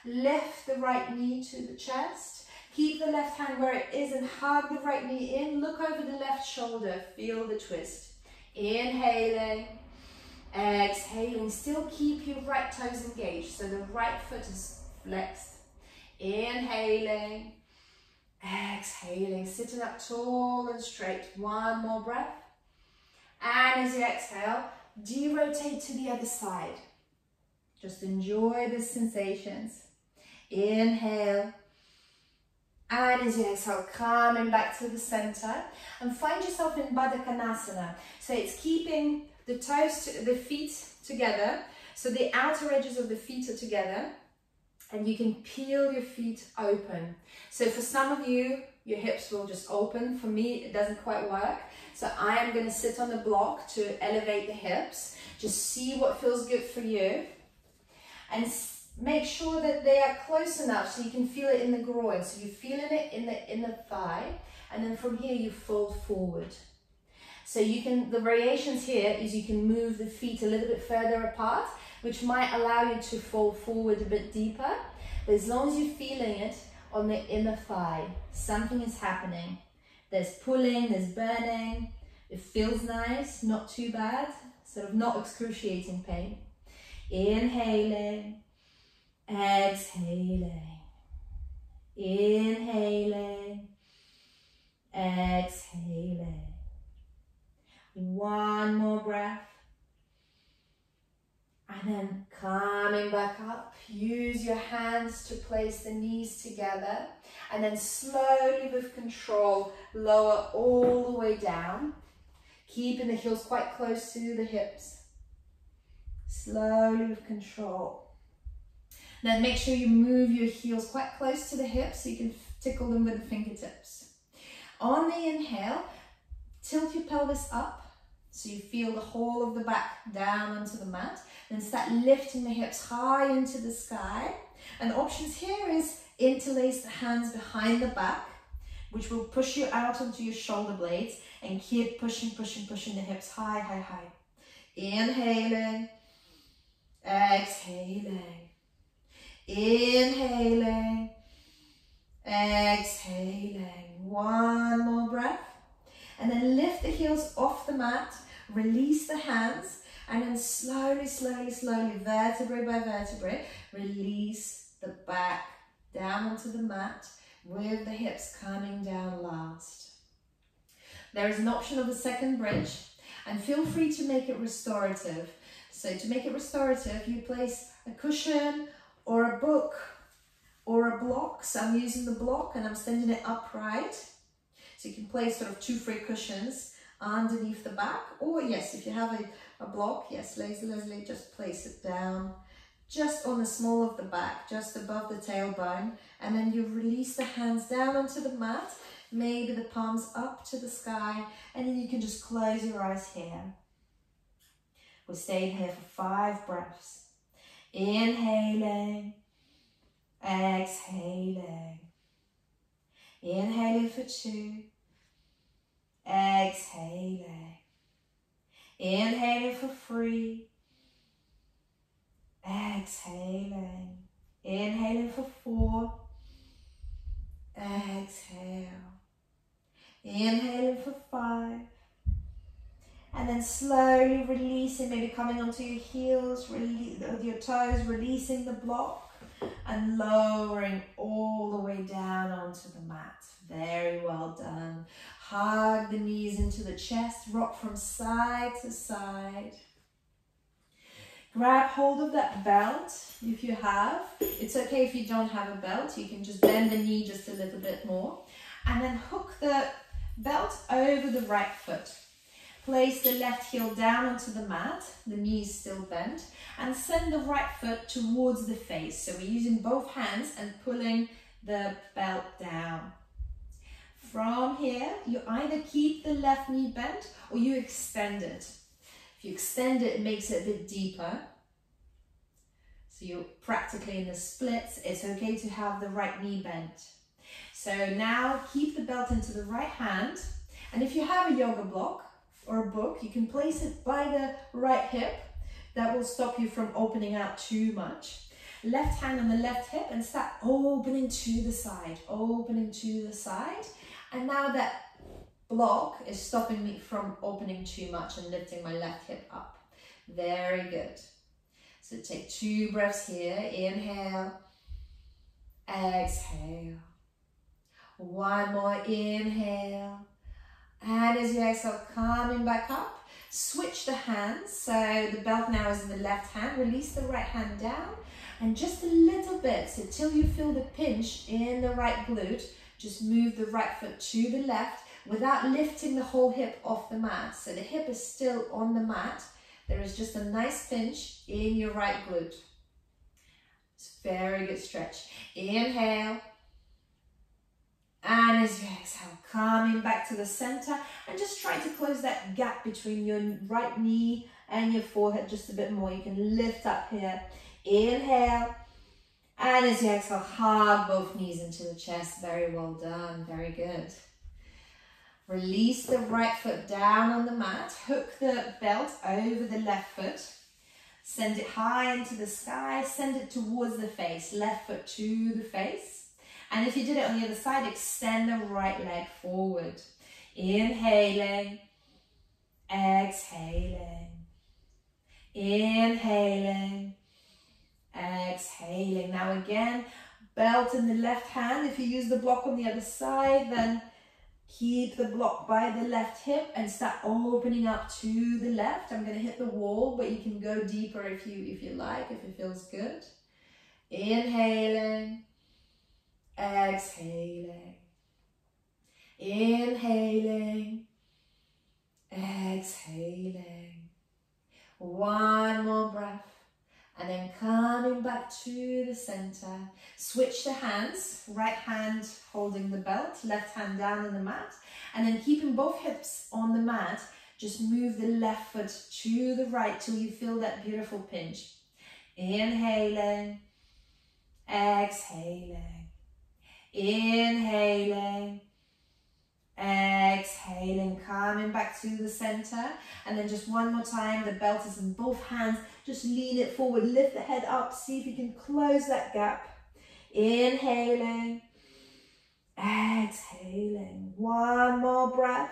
Lift the right knee to the chest. Keep the left hand where it is and hug the right knee in. Look over the left shoulder. Feel the twist. Inhaling, exhaling. Still keep your right toes engaged, so the right foot is flexed. Inhaling, exhaling. Sitting up tall and straight. One more breath. And as you exhale, de-rotate to the other side. Just enjoy the sensations. Inhale. And as you exhale, coming back to the center and find yourself in Baddha Konasana. So it's keeping the toes, the feet together. So the outer edges of the feet are together and you can peel your feet open. So for some of you, your hips will just open. For me, it doesn't quite work. So I am going to sit on the block to elevate the hips. Just see what feels good for you. And make sure that they are close enough so you can feel it in the groin. So you're feeling it in the thigh, and then from here you fold forward. So you can, the variations here is you can move the feet a little bit further apart, which might allow you to fold forward a bit deeper. But as long as you're feeling it on the inner thigh, something is happening. There's pulling, there's burning. It feels nice, not too bad, sort of not excruciating pain. Inhaling. Exhaling, inhaling, exhaling. One more breath. And then coming back up, use your hands to place the knees together. And then slowly with control, lower all the way down. Keeping the heels quite close to the hips. Slowly with control. Then make sure you move your heels quite close to the hips so you can tickle them with the fingertips. On the inhale, tilt your pelvis up so you feel the whole of the back down onto the mat. Then start lifting the hips high into the sky. And options here is interlace the hands behind the back, which will push you out onto your shoulder blades, and keep pushing, pushing, pushing the hips high, high, high. Inhaling, exhaling. Inhaling, exhaling. One more breath. And then lift the heels off the mat, release the hands, and then slowly, slowly, slowly, vertebrae by vertebrae, release the back down onto the mat with the hips coming down last. There is an option of a second bridge, and feel free to make it restorative. So to make it restorative, you place a cushion or a book or a block. So I'm using the block and I'm standing it upright. So you can place sort of 2 free cushions underneath the back. Or yes, if you have a block, yes, Leslie, just place it down just on the small of the back, just above the tailbone. And then you release the hands down onto the mat, maybe the palms up to the sky, and then you can just close your eyes here. We're staying here for 5 breaths. Inhaling, exhaling. Inhaling for 2. Exhaling. Inhaling for 3. Exhaling. Inhaling for 4. Exhale. Inhaling for 5. And then slowly releasing, maybe coming onto your heels, release with your toes, releasing the block and lowering all the way down onto the mat. Very well done. Hug the knees into the chest, rock from side to side. Grab hold of that belt if you have. It's okay if you don't have a belt. You can just bend the knee just a little bit more. And then hook the belt over the right foot. Place the left heel down onto the mat, the knee is still bent, and send the right foot towards the face. So we're using both hands and pulling the belt down. From here, you either keep the left knee bent or you extend it. If you extend it, it makes it a bit deeper. So you're practically in the splits. It's okay to have the right knee bent. So now keep the belt into the right hand. And if you have a yoga block or a book, you can place it by the right hip. That will stop you from opening out too much. Left hand on the left hip and start opening to the side, opening to the side. And now that block is stopping me from opening too much and lifting my left hip up. Very good. So take 2 breaths here. Inhale, exhale. 1 more inhale. And as you exhale, coming back up, switch the hands. So the belt now is in the left hand. Release the right hand down and just a little bit. So till you feel the pinch in the right glute, just move the right foot to the left without lifting the whole hip off the mat. So the hip is still on the mat. There is just a nice pinch in your right glute. It's a very good stretch. Inhale. And as you exhale, coming back to the center and just try to close that gap between your right knee and your forehead just a bit more. You can lift up here. Inhale. And as you exhale, hug both knees into the chest. Very well done. Very good. Release the right foot down on the mat. Hook the belt over the left foot. Send it high into the sky. Send it towards the face. Left foot to the face. And if you did it on the other side, extend the right leg forward. Inhaling, exhaling, inhaling, exhaling. Now again, belt in the left hand. If you use the block on the other side, then keep the block by the left hip and start opening up to the left. I'm going to hit the wall, but you can go deeper if you like, if it feels good. Inhaling. Exhaling, inhaling, exhaling. 1 more breath and then coming back to the center. Switch the hands, right hand holding the belt, left hand down on the mat, and then keeping both hips on the mat, just move the left foot to the right till you feel that beautiful pinch. Inhaling, exhaling. Inhaling, exhaling, coming back to the center. And then just 1 more time, the belt is in both hands. Just lean it forward, lift the head up, see if you can close that gap. Inhaling, exhaling. 1 more breath.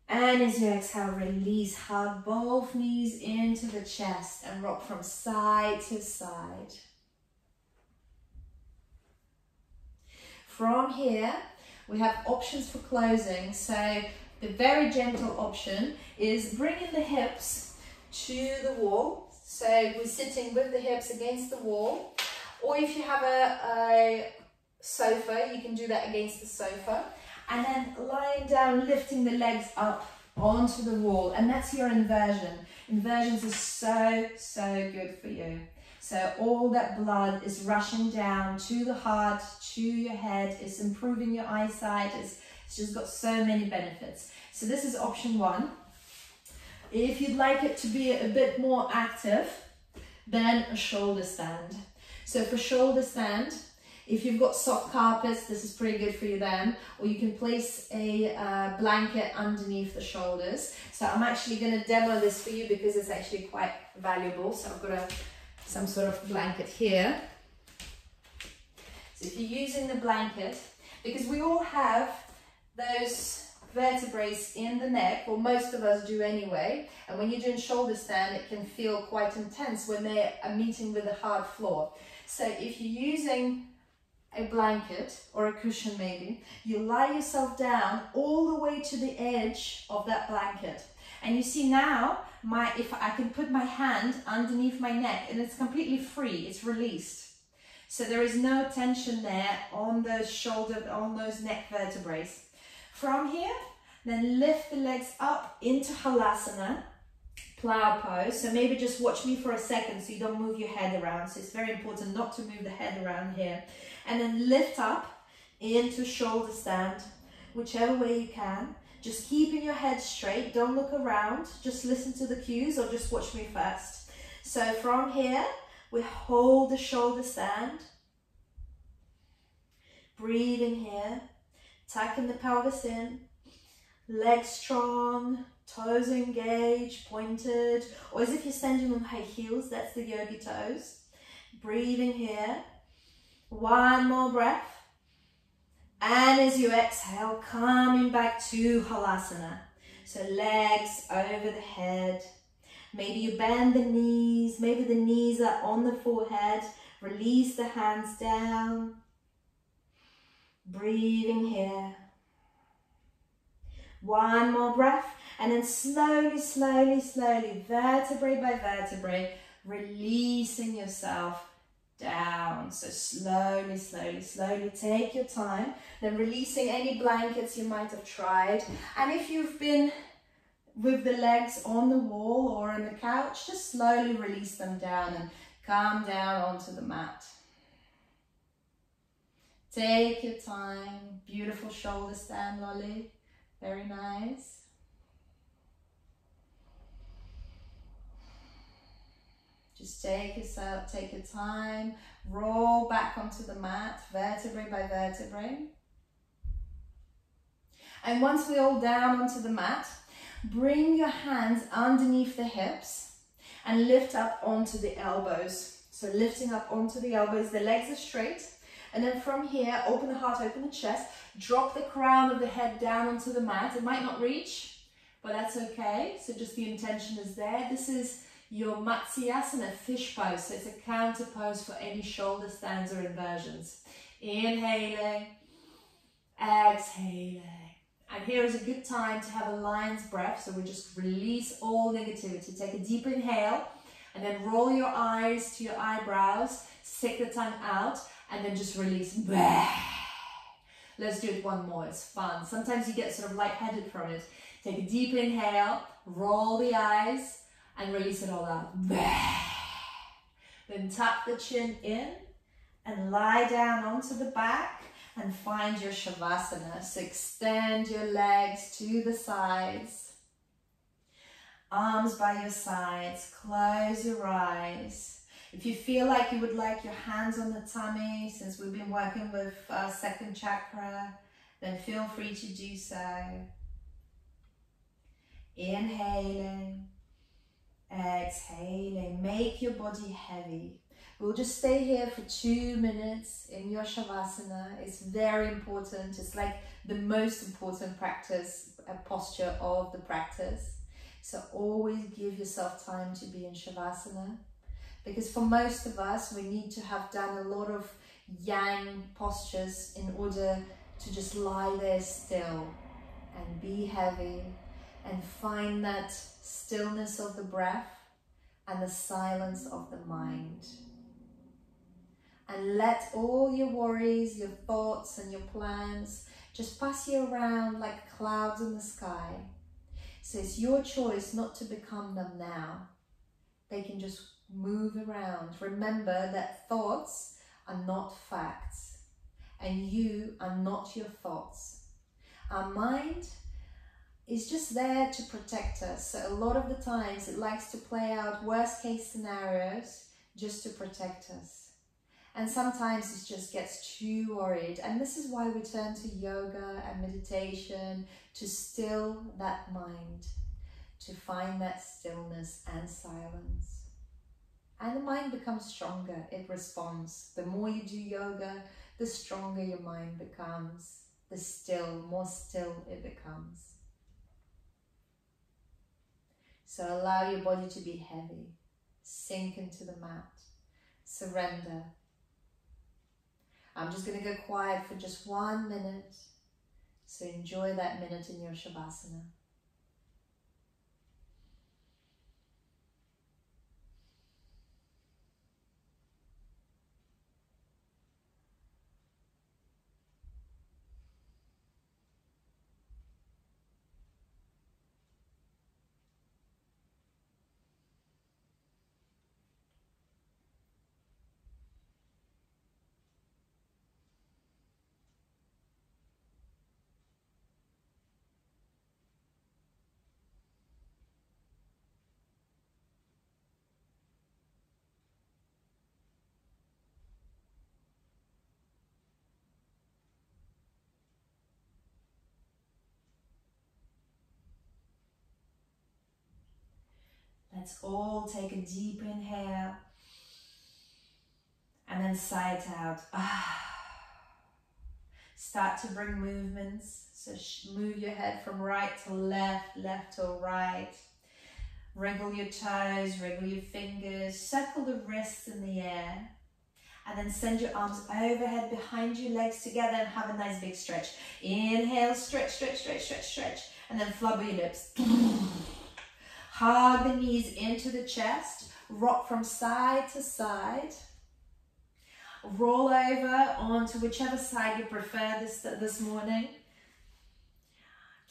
And as you exhale, release, hug both knees into the chest and rock from side to side. From here, we have options for closing. So the very gentle option is bringing the hips to the wall. So we're sitting with the hips against the wall. Or if you have a sofa, you can do that against the sofa. And then lying down, lifting the legs up onto the wall. And that's your inversion. Inversions are so good for you. So all that blood is rushing down to the heart, to your head. It's improving your eyesight. It's just got so many benefits. So this is option 1. If you'd like it to be a bit more active, then a shoulder stand. So for shoulder stand, If you've got soft carpets, this is pretty good for you then. Or you can place a blanket underneath the shoulders. So I'm actually going to demo this for you because it's actually quite valuable. So I've got some sort of blanket here. So if you're using the blanket, because we all have those vertebrae in the neck, or most of us do anyway, and when you're doing shoulder stand it can feel quite intense when they are meeting with a hard floor. So if you're using a blanket or a cushion maybe, you lie yourself down all the way to the edge of that blanket, and you see now if I can put my hand underneath my neck and it's completely free, it's released. So there is no tension there on those neck vertebrae. From here, then lift the legs up into Halasana, plow pose. So maybe just watch me for a second so you don't move your head around. So it's very important not to move the head around here. And then lift up into shoulder stand, whichever way you can. Just keeping your head straight, don't look around, just listen to the cues or just watch me first. So from here, we hold the shoulder stand. Breathing here. Tucking the pelvis in, legs strong, toes engaged, pointed, or as if you're standing on high heels, that's the yogi toes. Breathing here, one more breath, and as you exhale, coming back to Halasana. So legs over the head, maybe you bend the knees, maybe the knees are on the forehead, release the hands down. Breathing here. One more breath, and then slowly, slowly, slowly, vertebrae by vertebrae, releasing yourself down. So slowly, slowly, slowly, take your time. Then releasing any blankets you might have tried. And if you've been with the legs on the wall or on the couch, just slowly release them down and come down onto the mat. Take your time. Beautiful shoulder stand, Lolly. Very nice. Just take your time. Roll back onto the mat, vertebrae by vertebrae. And once we're all down onto the mat, bring your hands underneath the hips and lift up onto the elbows. So lifting up onto the elbows, the legs are straight. And then from here, open the heart, open the chest, drop the crown of the head down onto the mat. It might not reach, but that's okay. So just the intention is there. This is your Matsyasana, fish pose. So it's a counter pose for any shoulder stands or inversions. Inhaling, exhaling. And here is a good time to have a lion's breath. So we just release all negativity. Take a deep inhale and then roll your eyes to your eyebrows, stick the tongue out, and then just release. Let's do it one more, it's fun. Sometimes you get sort of lightheaded from it. Take a deep inhale, roll the eyes, and release it all out. Then tuck the chin in and lie down onto the back and find your Shavasana. So extend your legs to the sides. Arms by your sides, close your eyes. If you feel like you would like your hands on the tummy, since we've been working with second chakra, then feel free to do so. Inhaling, exhaling, make your body heavy. We'll just stay here for 2 minutes in your Shavasana. It's very important. It's like the most important practice, posture of the practice. So always give yourself time to be in Shavasana. Because for most of us, we need to have done a lot of yang postures in order to just lie there still and be heavy and find that stillness of the breath and the silence of the mind. And let all your worries, your thoughts and your plans just pass you around like clouds in the sky. So it's your choice not to become them now. They can just move around. Remember that thoughts are not facts and you are not your thoughts. Our mind is just there to protect us. So a lot of the times it likes to play out worst case scenarios just to protect us. And sometimes it just gets too worried. And this is why we turn to yoga and meditation, to still that mind, to find that stillness and silence. And the mind becomes stronger, it responds. The more you do yoga, the stronger your mind becomes, more still it becomes. So allow your body to be heavy, sink into the mat, surrender. I'm just going to go quiet for just 1 minute, so enjoy that minute in your Shavasana. Let's all take a deep inhale and then sigh it out. Start to bring movements. So move your head from right to left, left to right. Wriggle your toes, wriggle your fingers, circle the wrists in the air. And then send your arms overhead behind your legs together and have a nice big stretch. Inhale, stretch, stretch, stretch, stretch, stretch. And then flubber your lips. Hug the knees into the chest, rock from side to side. Roll over onto whichever side you prefer this morning.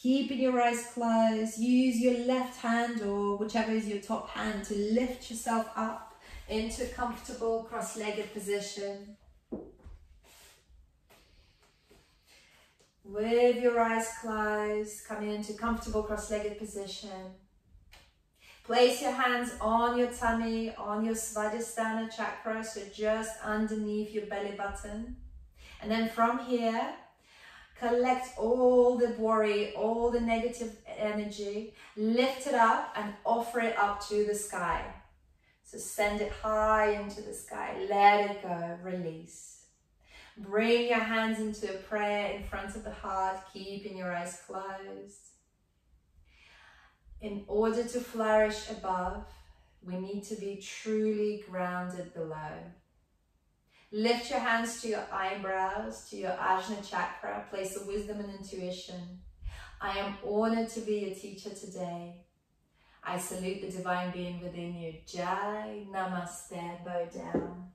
Keeping your eyes closed, use your left hand or whichever is your top hand to lift yourself up into a comfortable cross-legged position. With your eyes closed, coming into comfortable cross-legged position. Place your hands on your tummy, on your Swadhistana chakra, so just underneath your belly button. And then from here, collect all the worry, all the negative energy, lift it up and offer it up to the sky. So send it high into the sky, let it go, release. Bring your hands into a prayer in front of the heart, keeping your eyes closed. In order to flourish above, we need to be truly grounded below. Lift your hands to your eyebrows, to your Ajna chakra, place of wisdom and intuition. I am honored to be your teacher today. I salute the divine being within you. Jai Namaste, bow down.